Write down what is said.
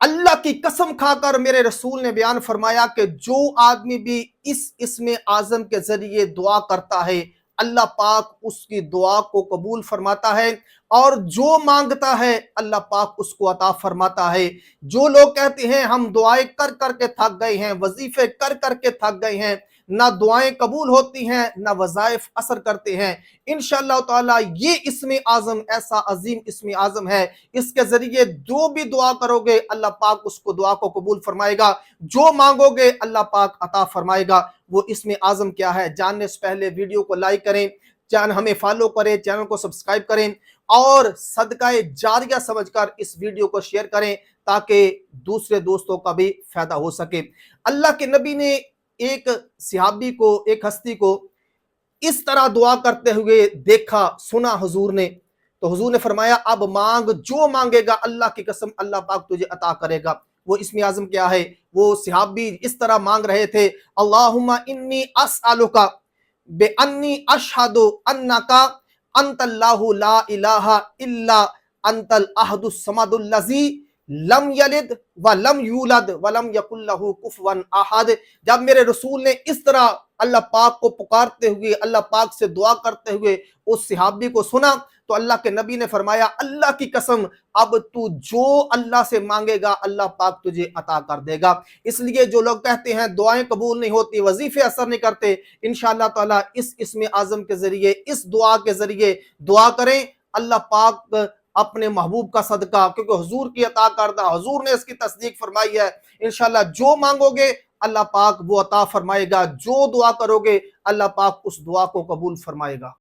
अल्लाह की कसम खाकर मेरे रसूल ने बयान फरमाया कि जो आदमी भी इस इस्म आज़म के जरिए दुआ करता है, अल्लाह पाक उसकी दुआ को कबूल फरमाता है, और जो मांगता है अल्लाह पाक उसको अता फरमाता है। जो लोग कहते हैं हम दुआएं कर कर के थक गए हैं, वजीफे कर कर के थक गए हैं, ना दुआएं कबूल होती हैं ना वज़ाइफ असर करते हैं, इंशाअल्लाह ताला ये इस्म आज़म ऐसा अजीम इस्म आज़म है, इसके जरिए जो भी दुआ करोगे अल्लाह पाक उसको दुआ को कबूल फरमाएगा, जो मांगोगे अल्लाह पाक अता फरमाएगा। वो इस्म आज़म क्या है जानने से पहले वीडियो को लाइक करें, चैनल हमें फॉलो करें, चैनल को सब्सक्राइब करें और सदकाए जारिया समझकर इस वीडियो को शेयर करें ताकि दूसरे दोस्तों का भी फायदा हो सके। अल्लाह के नबी ने एक सहाबी को, एक हस्ती को इस तरह दुआ करते हुए देखा, सुना हुजूर ने, तो हुजूर ने फरमाया अब मांग, जो मांगेगा अल्लाह की कसम अल्लाह पाक तुझे अता करेगा। वो इस्म आज़म क्या है? वो सहाबी इस तरह मांग रहे थे, अल्लाहुम्मा इन्नी अस्अलुका बे अन्नी अशहदु अन्नका अंतल्लाहु ला इलाहा इल्ला अंतल अहदुस समदुल लज़ी लम यलिद व लम यूलद व लम यकुल लहू कुफुवन अहद। जब मेरे रसूल ने इस तरह अल्लाह पाक को पुकारते हुए, अल्लाह पाक से दुआ करते हुए उस सहाबी को सुना, तो अल्लाह के नबी ने फरमाया अल्लाह की कसम अब तू जो अल्लाह से मांगेगा अल्लाह पाक तुझे अता कर देगा। इसलिए जो लोग कहते हैं दुआएं कबूल नहीं होती, वजीफे असर नहीं करते, इंशाअल्लाह ताला इस इस्म आज़म के जरिए, इस दुआ के जरिए दुआ करें, अल्लाह पाक अपने महबूब का सदका, क्योंकि हुजूर की अता करदा, हुजूर ने इसकी तस्दीक फरमाई है, इंशाअल्लाह जो मांगोगे अल्लाह पाक वो अता फरमाएगा, जो दुआ करोगे अल्लाह पाक उस दुआ को कबूल फरमाएगा।